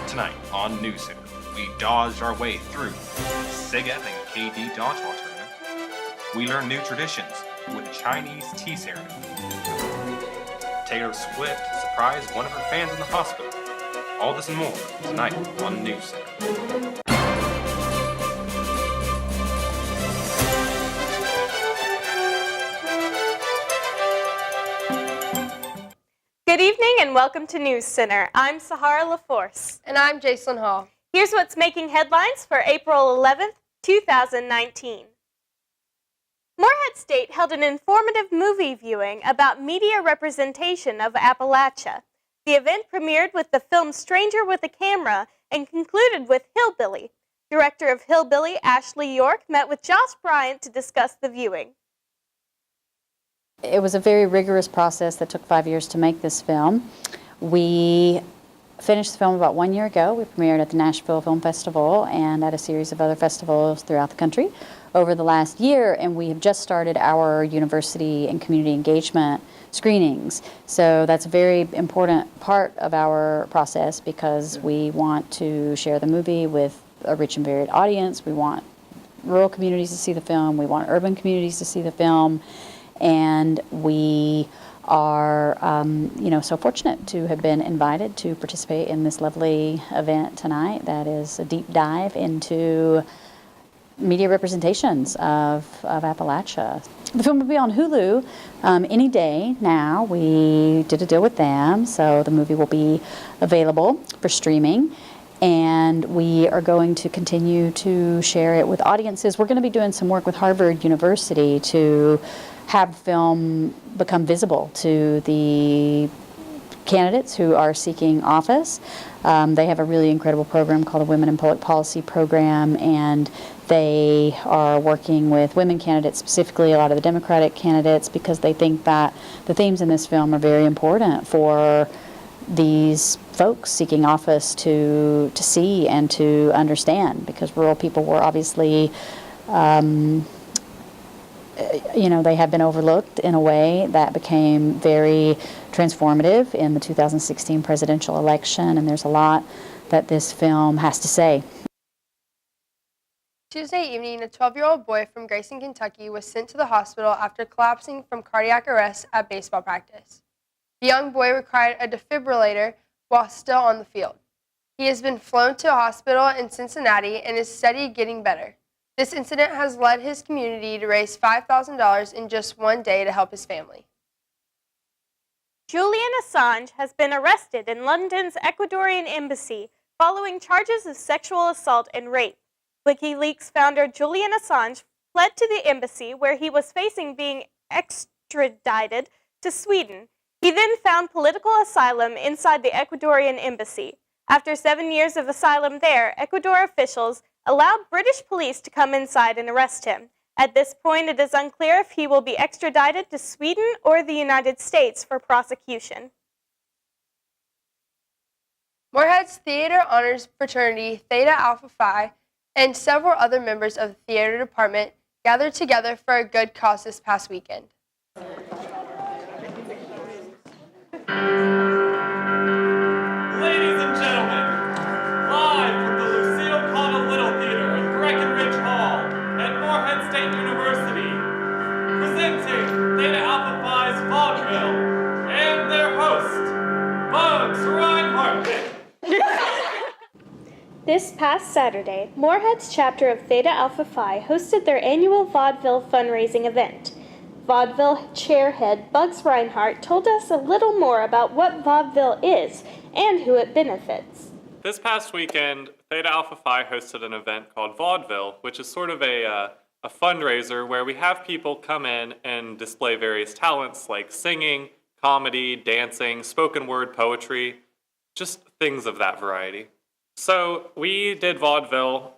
Tonight on NewsCenter, we dodged our way through SIGEP and KD dodgeball tournament. We learned new traditions with Chinese tea ceremony. Taylor Swift surprised one of her fans in the hospital. All this and more tonight on NewsCenter. Good evening and welcome to NewsCenter. I'm Sahara LaForce. And I'm Jason Hall. Here's what's making headlines for April 11th, 2019. Morehead State held an informative movie viewing about media representation of Appalachia. The event premiered with the film Stranger with a Camera and concluded with Hillbilly. Director of Hillbilly, Ashley York, met with Josh Bryant to discuss the viewing. It was a very rigorous process that took 5 years to make this film. We finished the film about 1 year ago. We premiered at the Nashville Film Festival and at a series of other festivals throughout the country over the last year, and we have just started our university and community engagement screenings. So that's a very important part of our process because we want to share the movie with a rich and varied audience. We want rural communities to see the film. We want urban communities to see the film. And we are, so fortunate to have been invited to participate in this lovely event tonight that is a deep dive into media representations of Appalachia. The film will be on Hulu any day now. We did a deal with them, so the movie will be available for streaming. And we are going to continue to share it with audiences. We're going to be doing some work with Harvard University to have film become visible to the candidates who are seeking office. They have a really incredible program called the Women in Public Policy Program, and they are working with women candidates, specifically a lot of the Democratic candidates, because they think that the themes in this film are very important for these folks seeking office to see and to understand, because rural people were obviously they have been overlooked in a way that became very transformative in the 2016 presidential election, and there's a lot that this film has to say. Tuesday evening, a 12-year-old boy from Grayson, Kentucky was sent to the hospital after collapsing from cardiac arrest at baseball practice. The young boy required a defibrillator while still on the field. He has been flown to a hospital in Cincinnati and is steady getting better. This incident has led his community to raise $5,000 in just one day to help his family. Julian Assange has been arrested in London's Ecuadorian embassy following charges of sexual assault and rape. WikiLeaks founder Julian Assange fled to the embassy where he was facing being extradited to Sweden. He then found political asylum inside the Ecuadorian embassy. After 7 years of asylum there, Ecuador officials allowed British police to come inside and arrest him. At this point, it is unclear if he will be extradited to Sweden or the United States for prosecution. Morehead's Theater Honors Fraternity, Theta Alpha Phi, and several other members of the theater department gathered together for a good cause this past weekend. Ladies and gentlemen, live from the Lucille Cottle Little Theater in Breckenridge Hall at Morehead State University, presenting Theta Alpha Phi's vaudeville and their host, Bugs Reinhardt. This past Saturday, Morehead's chapter of Theta Alpha Phi hosted their annual vaudeville fundraising event. Vaudeville chairhead Bugs Reinhardt told us a little more about what vaudeville is and who it benefits. This past weekend, Theta Alpha Phi hosted an event called Vaudeville, which is sort of a fundraiser where we have people come in and display various talents like singing, comedy, dancing, spoken word, poetry, just things of that variety. So we did vaudeville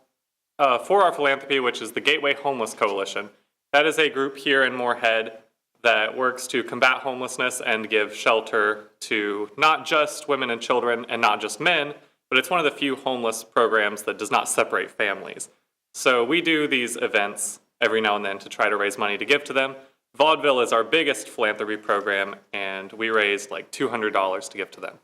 for our philanthropy, which is the Gateway Homeless Coalition. That is a group here in Morehead that works to combat homelessness and give shelter to not just women and children and not just men, but it's one of the few homeless programs that does not separate families. So we do these events every now and then to try to raise money to give to them. Vaudeville is our biggest philanthropy program, and we raised like $200 to give to them.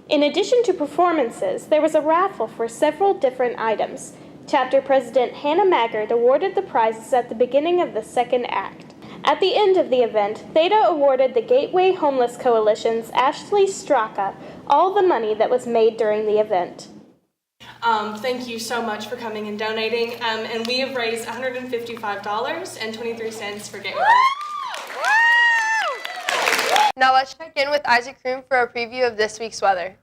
In addition to performances, there was a raffle for several different items. Chapter President Hannah Maggard awarded the prizes at the beginning of the second act. At the end of the event, Theta awarded the Gateway Homeless Coalition's Ashley Straka all the money that was made during the event. Thank you so much for coming and donating. And we have raised $155.23 for Gateway. Now let's check in with Isaac Kroom for a preview of this week's weather.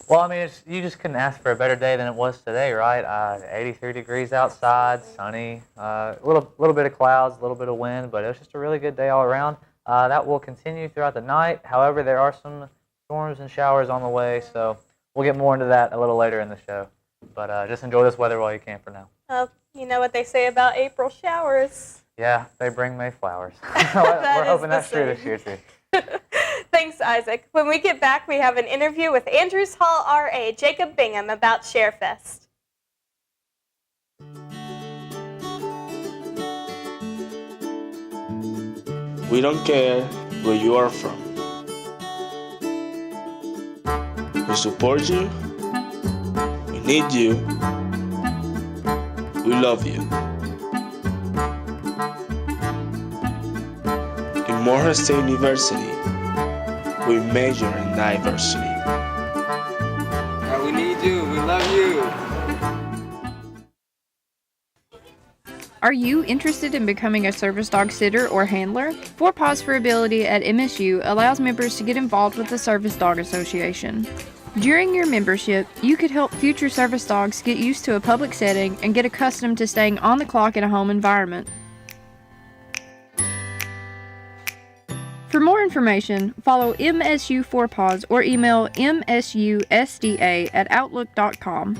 Well, I mean, you just couldn't ask for a better day than it was today, right? 83 degrees outside, sunny, a little bit of clouds, a little bit of wind, but it was just a really good day all around. That will continue throughout the night. However, there are some storms and showers on the way, so we'll get more into that a little later in the show. But just enjoy this weather while you can for now. Well, you know what they say about April showers. Yeah, they bring May flowers. We're hoping that's true this year, too. Thanks, Isaac. When we get back, we have an interview with Andrews Hall RA Jacob Bingham about ShareFest. We don't care where you are from. We support you. We need you. We love you. In Morehead State University, we major in diversity. We need you. We love you. Are you interested in becoming a service dog sitter or handler? 4 Paws for Ability at MSU allows members to get involved with the Service Dog Association. During your membership, you could help future service dogs get used to a public setting and get accustomed to staying on the clock in a home environment. For more information, follow MSU 4 Paws or email msusda@outlook.com.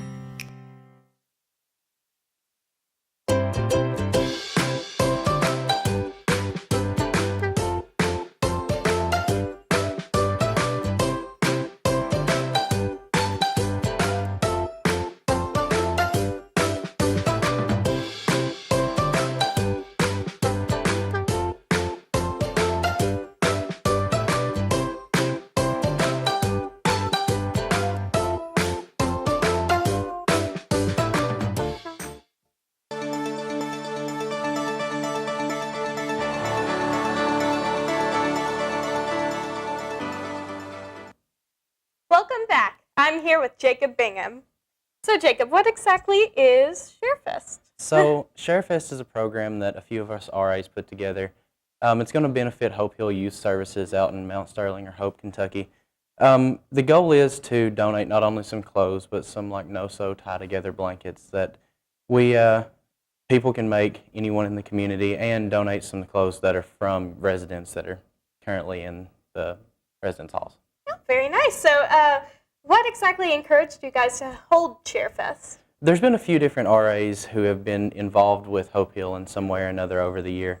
Welcome back. I'm here with Jacob Bingham. So, Jacob, what exactly is ShareFest? So, ShareFest is a program that a few of us RAs put together. It's going to benefit Hope Hill Youth Services out in Mount Sterling or Hope, Kentucky. The goal is to donate not only some clothes, but some like no-sew tie-together blankets that people can make, anyone in the community, and donate some clothes that are from residents that are currently in the residence halls. Oh, very nice. So, what exactly encouraged you guys to hold ShareFest? There's been a few different RAs who have been involved with Hope Hill in some way or another over the year,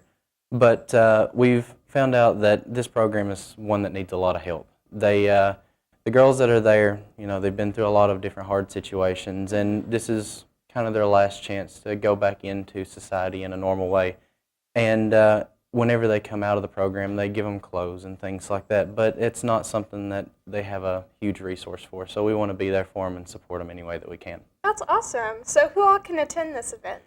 but we've found out that this program is one that needs a lot of help. The girls that are there, you know, they've been through a lot of different hard situations, and this is kind of their last chance to go back into society in a normal way. And whenever they come out of the program, they give them clothes and things like that, but it's not something that they have a huge resource for, so we want to be there for them and support them any way that we can. That's awesome. So, who all can attend this event?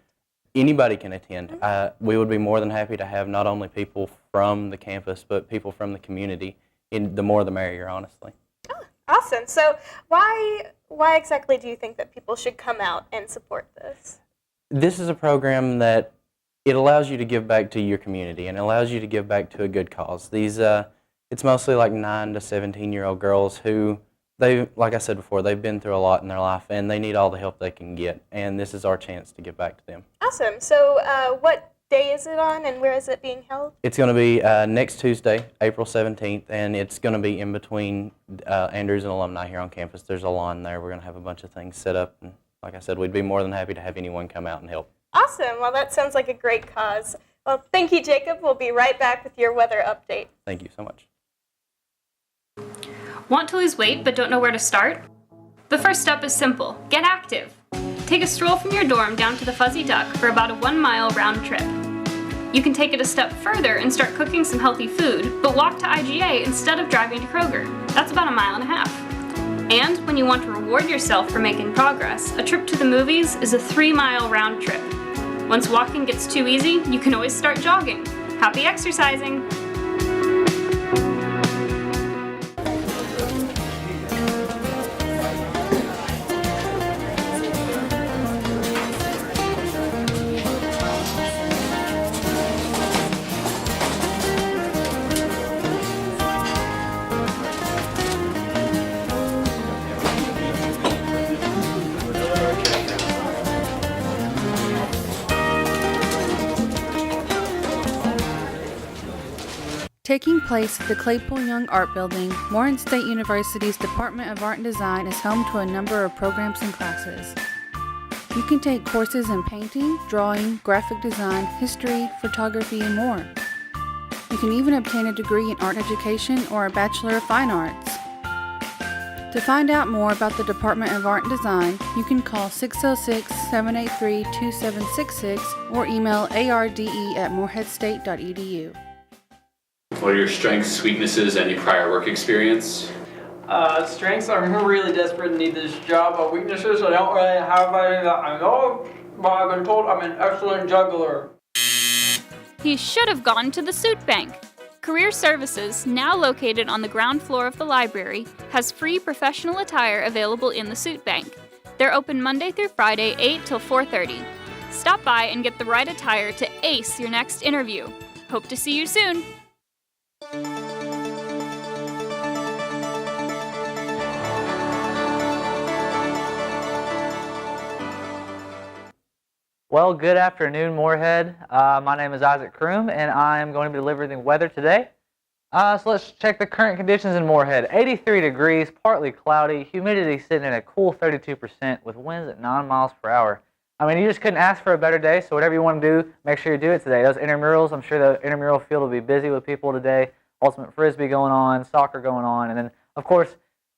Anybody can attend. We would be more than happy to have not only people from the campus, but people from the community. The more the merrier, honestly. Oh, awesome. So why exactly do you think that people should come out and support this? This is a program that it allows you to give back to your community, and it allows you to give back to a good cause. It's mostly like 9 to 17-year-old girls who, like I said before, they've been through a lot in their life, and they need all the help they can get, and this is our chance to give back to them. Awesome. So what day is it on, and where is it being held? It's going to be next Tuesday, April 17th, and it's going to be in between Andrews and alumni here on campus. There's a lawn there. We're going to have a bunch of things set up, and like I said, we'd be more than happy to have anyone come out and help. Awesome. Well, that sounds like a great cause. Well, thank you, Jacob. We'll be right back with your weather update. Thank you so much. Want to lose weight but don't know where to start? The first step is simple. Get active. Take a stroll from your dorm down to the Fuzzy Duck for about a 1-mile round trip. You can take it a step further and start cooking some healthy food, but walk to IGA instead of driving to Kroger. That's about 1.5 miles. And when you want to reward yourself for making progress, a trip to the movies is a 3-mile round trip. Once walking gets too easy, you can always start jogging. Happy exercising! Taking place at the Claypool Young Art Building, Morehead State University's Department of Art and Design is home to a number of programs and classes. You can take courses in painting, drawing, graphic design, history, photography, and more. You can even obtain a degree in art education or a Bachelor of Fine Arts. To find out more about the Department of Art and Design, you can call 606-783-2766 or email arde@moreheadstate.edu. What are your strengths, weaknesses, any prior work experience? Strengths, I'm really desperate and need this job. Weaknesses, I don't really have any that I know, but I've been told I'm an excellent juggler. He should have gone to the suit bank. Career Services, now located on the ground floor of the library, has free professional attire available in the suit bank. They're open Monday through Friday, 8 till 4:30. Stop by and get the right attire to ace your next interview. Hope to see you soon. Well, good afternoon, Morehead. My name is Isaac Kroom, and I am going to be delivering the weather today. So let's check the current conditions in Morehead. 83 degrees, partly cloudy, humidity sitting at a cool 32% with winds at 9 miles per hour. I mean, you just couldn't ask for a better day, so whatever you want to do, make sure you do it today. Those intramurals, I'm sure the intramural field will be busy with people today. Ultimate Frisbee going on, soccer going on, and then, of course,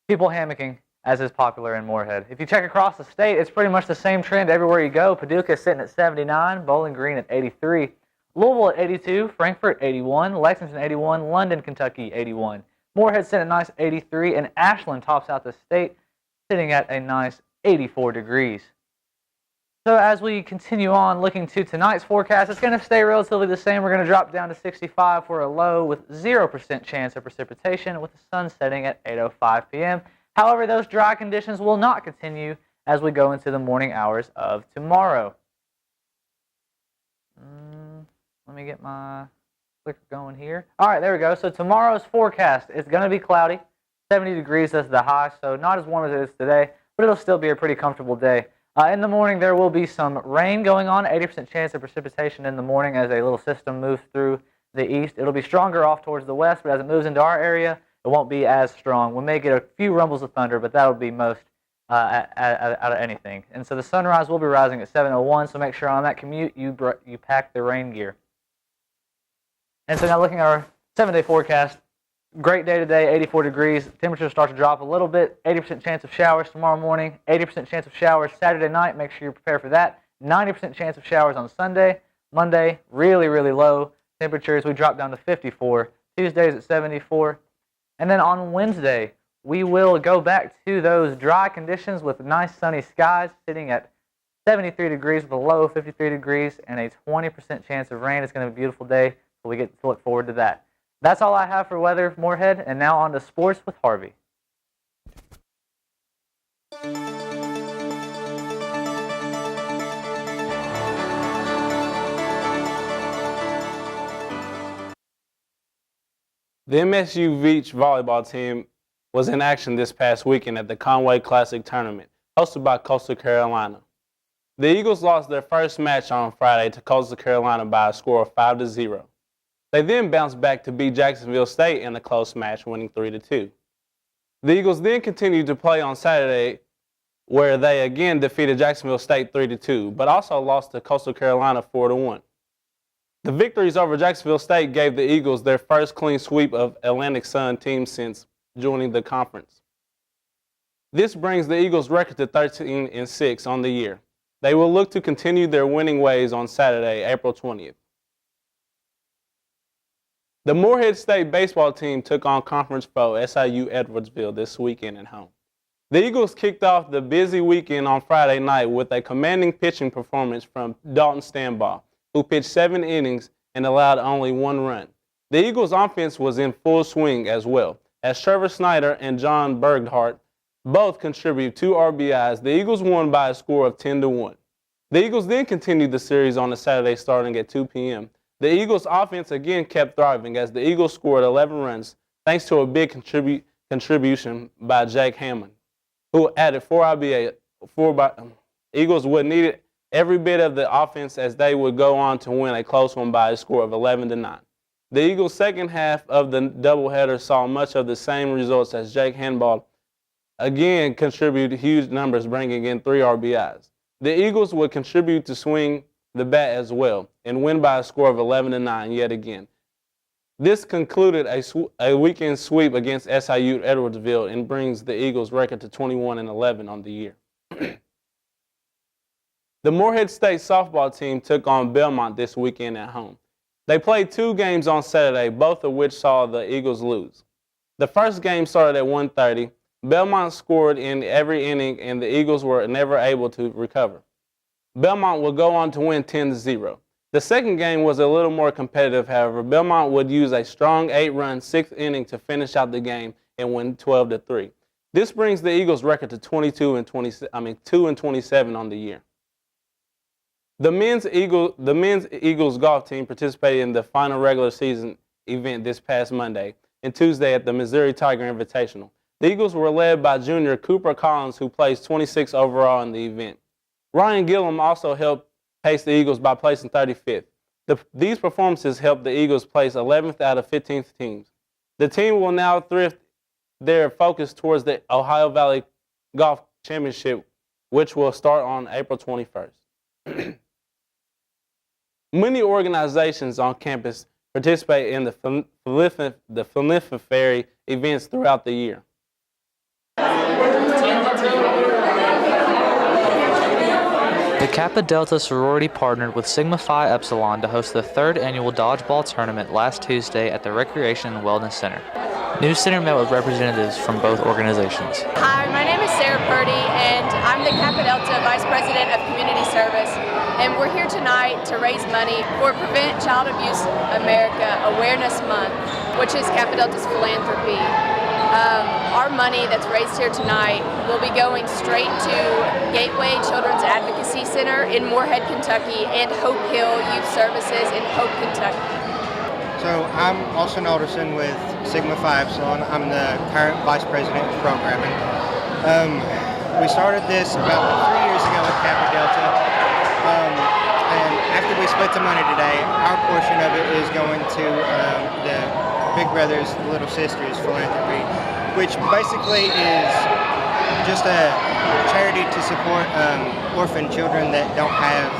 people hammocking, as is popular in Morehead. If you check across the state, it's pretty much the same trend everywhere you go. Paducah sitting at 79, Bowling Green at 83, Louisville at 82, Frankfort 81, Lexington 81, London, Kentucky 81. Morehead sitting at a nice 83, and Ashland tops out the state, sitting at a nice 84 degrees. So as we continue on looking to tonight's forecast, it's going to stay relatively the same. We're going to drop down to 65 for a low with 0% chance of precipitation with the sun setting at 8:05 p.m. However, those dry conditions will not continue as we go into the morning hours of tomorrow. Let me get my clicker going here. All right, there we go. So tomorrow's forecast is going to be cloudy. 70 degrees is the high, so not as warm as it is today, but it'll still be a pretty comfortable day. In the morning, there will be some rain going on, 80% chance of precipitation in the morning as a little system moves through the east. It'll be stronger off towards the west, but as it moves into our area, it won't be as strong. We may get a few rumbles of thunder, but that'll be most out of anything. And so the sunrise will be rising at 7:01, so make sure on that commute you pack the rain gear. And so now looking at our 7-day forecast, great day today, 84 degrees. Temperatures start to drop a little bit. 80% chance of showers tomorrow morning. 80% chance of showers Saturday night. Make sure you prepare for that. 90% chance of showers on Sunday. Monday, really, really low temperatures. We drop down to 54. Tuesdays at 74. And then on Wednesday, we will go back to those dry conditions with nice sunny skies sitting at 73 degrees with a low of 53 degrees and a 20% chance of rain. It's going to be a beautiful day, so we get to look forward to that. That's all I have for weather, Morehead, and now on to sports with Harvey. The MSU Beach volleyball team was in action this past weekend at the Conway Classic Tournament, hosted by Coastal Carolina. The Eagles lost their first match on Friday to Coastal Carolina by a score of 5-0. They then bounced back to beat Jacksonville State in a close match, winning 3-2. The Eagles then continued to play on Saturday, where they again defeated Jacksonville State 3-2, but also lost to Coastal Carolina 4-1. The victories over Jacksonville State gave the Eagles their first clean sweep of Atlantic Sun teams since joining the conference. This brings the Eagles' record to 13-6 on the year. They will look to continue their winning ways on Saturday, April 20th. The Morehead State baseball team took on conference foe SIU Edwardsville this weekend at home. The Eagles kicked off the busy weekend on Friday night with a commanding pitching performance from Dalton Stanbaugh, who pitched 7 innings and allowed only 1 run. The Eagles' offense was in full swing as well, as Trevor Snyder and John Berghardt both contributed 2 RBIs. The Eagles won by a score of 10-1. The Eagles then continued the series on a Saturday starting at 2 p.m. The Eagles' offense again kept thriving as the Eagles scored 11 runs thanks to a big contribution by Jake Hammond, who added 4 RBI. Eagles would need every bit of the offense as they would go on to win a close one by a score of 11-9. The Eagles' second half of the doubleheader saw much of the same results as Jake Handball again contributed huge numbers, bringing in 3 RBIs. The Eagles would contribute to swing the bat as well and win by a score of 11-9 yet again. This concluded a weekend sweep against SIU Edwardsville and brings the Eagles' record to 21-11 on the year. The Morehead State softball team took on Belmont this weekend at home. They played 2 games on Saturday, both of which saw the Eagles lose. The first game started at 1:30. Belmont scored in every inning, and the Eagles were never able to recover. Belmont would go on to win 10-0. The second game was a little more competitive, however. Belmont would use a strong 8-run 6th inning to finish out the game and win 12-3. This brings the Eagles' record to 2-27 on the year. The men's Eagles golf team participated in the final regular season event this past Monday and Tuesday at the Missouri Tiger Invitational. The Eagles were led by junior Cooper Collins, who placed 26 overall in the event. Ryan Gillum also helped pace the Eagles by placing 35th. These performances helped the Eagles place 11th out of 15 teams. The team will now thrift their focus towards the Ohio Valley Golf Championship, which will start on April 21st. Many organizations on campus participate in the philanthropy events throughout the year. The Kappa Delta sorority partnered with Sigma Phi Epsilon to host the 3rd annual dodgeball tournament last Tuesday at the Recreation and Wellness Center. NewsCenter met with representatives from both organizations. Hi, my name is Sarah Purdy, and I'm the Kappa Delta Vice President of Community Service. And we're here tonight to raise money for Prevent Child Abuse America Awareness Month, which is Kappa Delta's philanthropy. Our money that's raised here tonight will be going straight to Gateway Children's Advocacy Center in Morehead, Kentucky, and Hope Hill Youth Services in Hope, Kentucky. So I'm Austin Alderson with Sigma Phi Epsilon. I'm the current Vice President of Programming. We started this about 3 years ago at Kappa Delta. And after we split the money today, our portion of it is going to the Big Brothers Little Sisters philanthropy, which basically is just a charity to support orphan children that don't have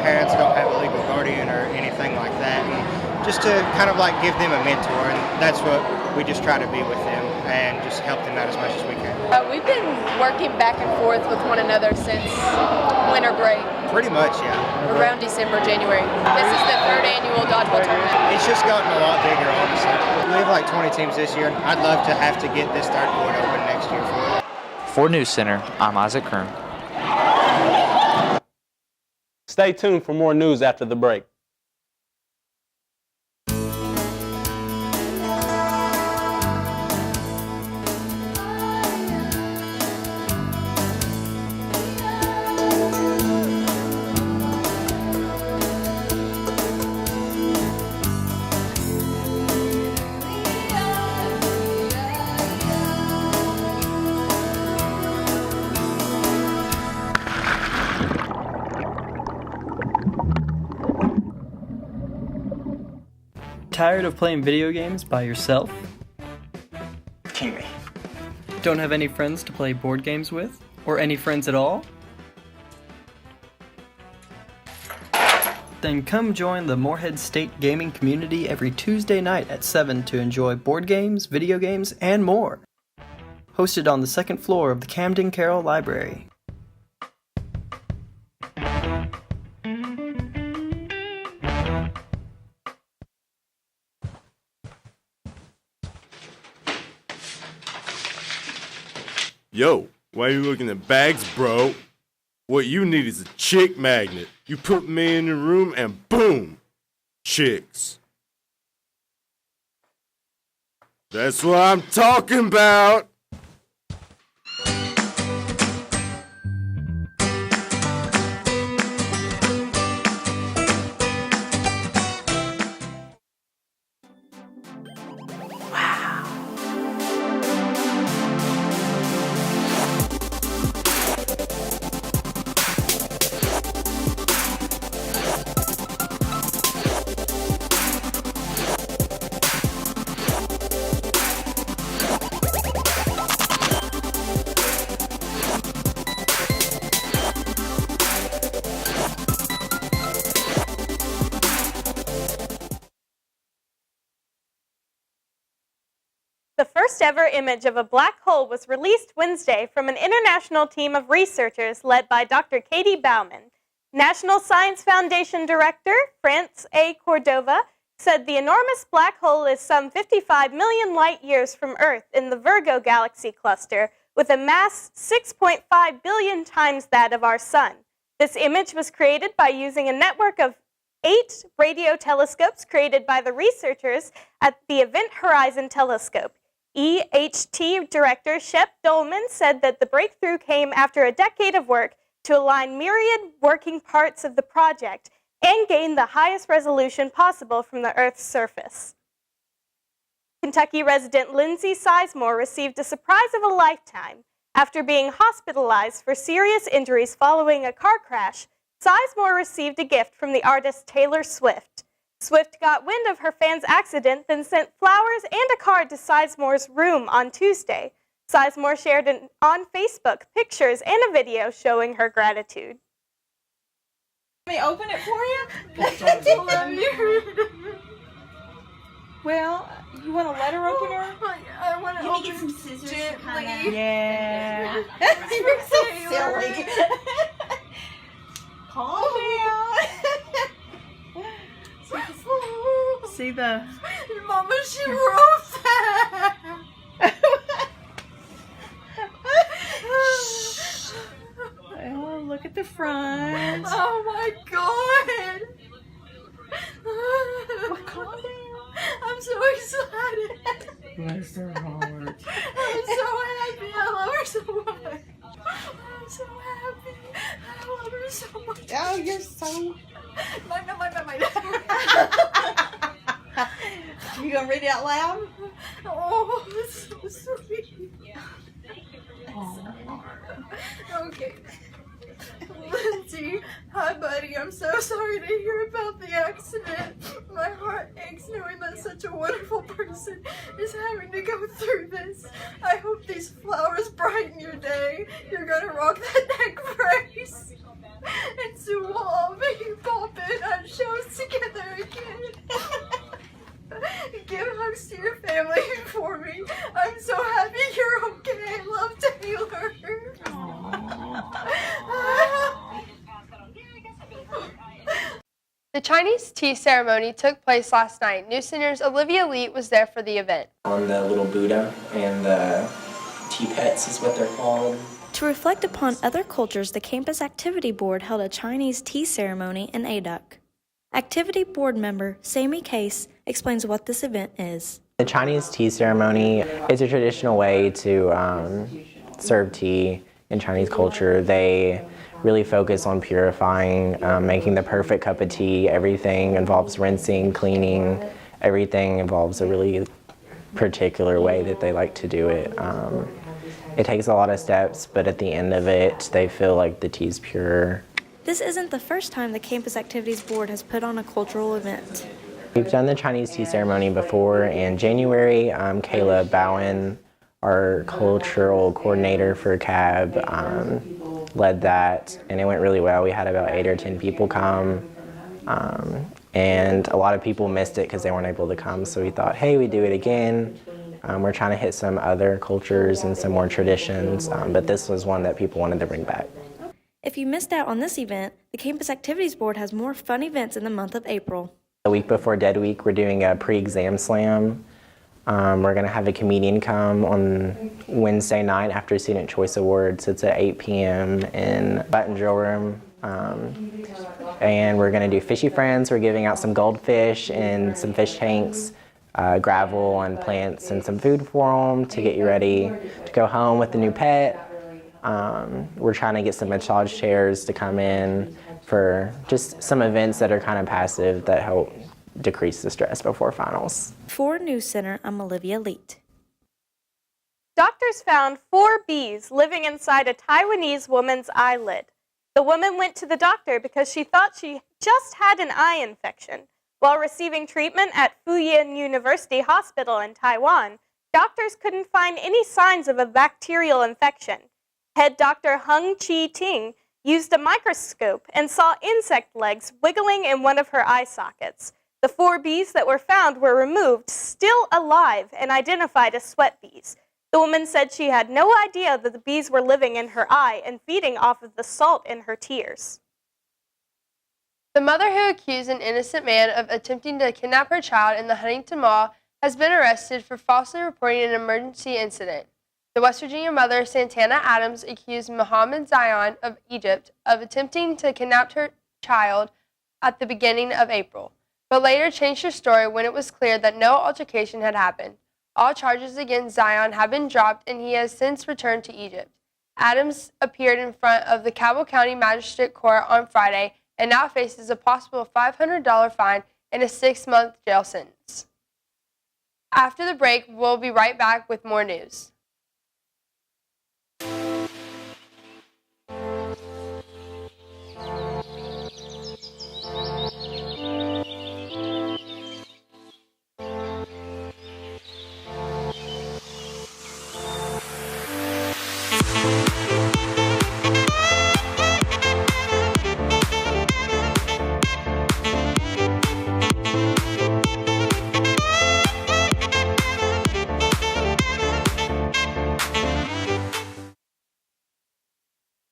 parents, don't have a legal guardian or anything like that, and just to kind of like give them a mentor, and that's what we just try to be with them and just help them out as much as we can. We've been working back and forth with one another since winter break. Pretty much, yeah. Around December, January. This is the 3rd annual dodgeball tournament. It's just gotten a lot bigger, honestly. We have like 20 teams this year. I'd love to have to get this 3rd court open next year for it. For NewsCenter, I'm Isaac Kern. Stay tuned for more news after the break. Tired of playing video games by yourself? King me. Don't have any friends to play board games with? Or any friends at all? Then come join the Morehead State gaming community every Tuesday night at 7 to enjoy board games, video games, and more. Hosted on the 2nd floor of the Camden Carroll Library. Yo, why are you looking at bags, bro? What you need is a chick magnet. You put me in the room and boom, chicks. That's what I'm talking about. The first ever image of a black hole was released Wednesday from an international team of researchers led by Dr. Katie Bauman. National Science Foundation Director France A. Cordova said the enormous black hole is some 55 million light years from Earth in the Virgo galaxy cluster, with a mass 6.5 billion times that of our Sun. This image was created by using a network of 8 radio telescopes created by the researchers at the Event Horizon Telescope. EHT Director Shep Dolman said that the breakthrough came after a decade of work to align myriad working parts of the project and gain the highest resolution possible from the Earth's surface. Kentucky resident Lindsay Sizemore received a surprise of a lifetime. After being hospitalized for serious injuries following a car crash, Sizemore received a gift from the artist Taylor Swift. Swift got wind of her fans' accident, then sent flowers and a card to Sizemore's room on Tuesday. Sizemore shared on Facebook pictures and a video showing her gratitude. Let me open it for you? I love you. Well, you want a letter opener? I want to open get some scissors gently. Yeah. You're so silly. Calm down. See the... Mama, she wrote that. Oh, look at the front. Oh my God. Calm down. I'm so excited. Bless her heart. I'm so happy. I love her so much. I'm so happy. I love her so much. Oh, you're so... Mine. You gonna read it out loud? Oh, it's so sweet. Oh. Okay. Lindsay, hi buddy. I'm so sorry to hear about the accident. My heart aches knowing that such a wonderful person is having to go through this. I hope these flowers brighten your day. You're gonna rock that neck brace. And soon we'll all be popping on shows together again. Give hugs to your family for me. I'm so happy you're okay. Love, Taylor. The Chinese tea ceremony took place last night. NewsCenter's Olivia Lee was there for the event. On the little Buddha and the tea pets is what they're called. To reflect upon other cultures, the Campus Activity Board held a Chinese tea ceremony in Aduk. Activity Board member Sammy Case explains what this event is. The Chinese tea ceremony is a traditional way to serve tea in Chinese culture. They really focus on purifying, making the perfect cup of tea. Everything involves rinsing, cleaning. Everything involves a really particular way that they like to do it. It takes a lot of steps, but at the end of it, they feel like the tea's pure. This isn't the first time the Campus Activities Board has put on a cultural event. We've done the Chinese tea ceremony before. In January, Kayla Bowen, our cultural coordinator for CAB, led that, and it went really well. We had about 8 or 10 people come, and a lot of people missed it because they weren't able to come, so we thought, hey, we do it again. We're trying to hit some other cultures and some more traditions, but this was one that people wanted to bring back. If you missed out on this event, the Campus Activities Board has more fun events in the month of April. The week before Dead Week, we're doing a pre-exam slam. We're going to have a comedian come on Wednesday night after Student Choice Awards. It's at 8 p.m. in Button Drill Room. And we're going to do Fishy Friends. We're giving out some goldfish and some fish tanks, gravel and plants, and some food for them to get you ready to go home with the new pet. We're trying to get some massage chairs to come in for just some events that are kind of passive that help decrease the stress before finals. For NewsCenter, I'm Olivia Leet. Doctors found 4 bees living inside a Taiwanese woman's eyelid. The woman went to the doctor because she thought she just had an eye infection. While receiving treatment at Fujian University Hospital in Taiwan, doctors couldn't find any signs of a bacterial infection. Head Dr. Hung Chi-ting used a microscope and saw insect legs wiggling in one of her eye sockets. The 4 bees that were found were removed, still alive, and identified as sweat bees. The woman said she had no idea that the bees were living in her eye and feeding off of the salt in her tears. The mother who accused an innocent man of attempting to kidnap her child in the Huntington Mall has been arrested for falsely reporting an emergency incident. The West Virginia mother, Santana Adams, accused Mohammed Zion of Egypt of attempting to kidnap her child at the beginning of April, but later changed her story when it was clear that no altercation had happened. All charges against Zion have been dropped and he has since returned to Egypt. Adams appeared in front of the Cabell County Magistrate Court on Friday and now faces a possible $500 fine and a 6-month jail sentence. After the break, we'll be right back with more news.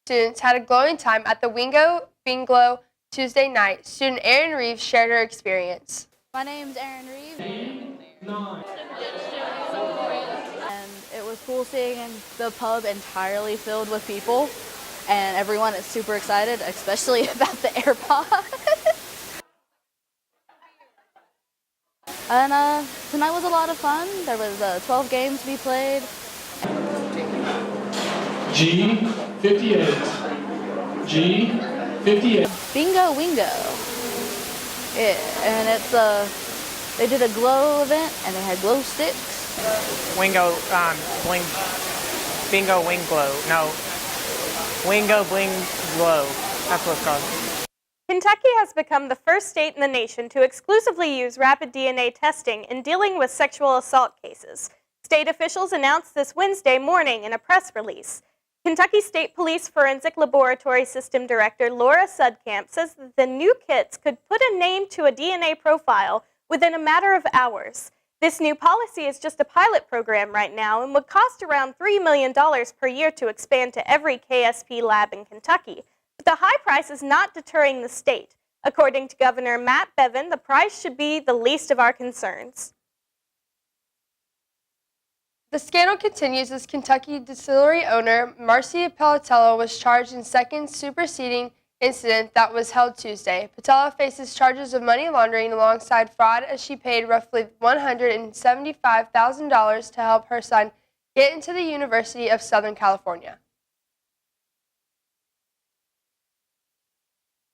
Students had a glowing time at the Wingo Binglow Tuesday night. Student Erin Reeves shared her experience. My name's Erin Reeves. And it was cool seeing the pub entirely filled with people, and everyone is super excited, especially about the AirPods. And tonight was a lot of fun. There was 12 games to be played. G58. G58. Bingo Wingo. Yeah, and it's they did a glow event and they had glow sticks. Wingo bling bingo wing glow. No. Wingo bling glow. That's what it's called. Kentucky has become the first state in the nation to exclusively use rapid DNA testing in dealing with sexual assault cases. State officials announced this Wednesday morning in a press release. Kentucky State Police Forensic Laboratory System Director Laura Sudkamp says that the new kits could put a name to a DNA profile within a matter of hours. This new policy is just a pilot program right now and would cost around $3 million per year to expand to every KSP lab in Kentucky. But the high price is not deterring the state. According to Governor Matt Bevin, the price should be the least of our concerns. The scandal continues as Kentucky distillery owner Marcy Pelatello was charged in second superseding incident that was held Tuesday. Patella faces charges of money laundering alongside fraud as she paid roughly $175,000 to help her son get into the University of Southern California.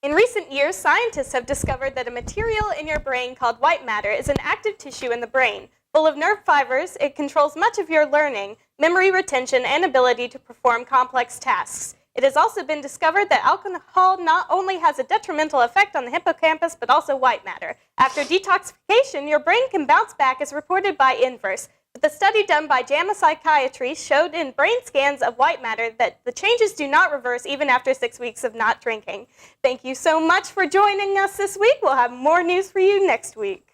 In recent years, scientists have discovered that a material in your brain called white matter is an active tissue in the brain. Full of nerve fibers, it controls much of your learning, memory retention, and ability to perform complex tasks. It has also been discovered that alcohol not only has a detrimental effect on the hippocampus, but also white matter. After detoxification, your brain can bounce back as reported by Inverse. But the study done by JAMA Psychiatry showed in brain scans of white matter that the changes do not reverse even after 6 weeks of not drinking. Thank you so much for joining us this week. We'll have more news for you next week.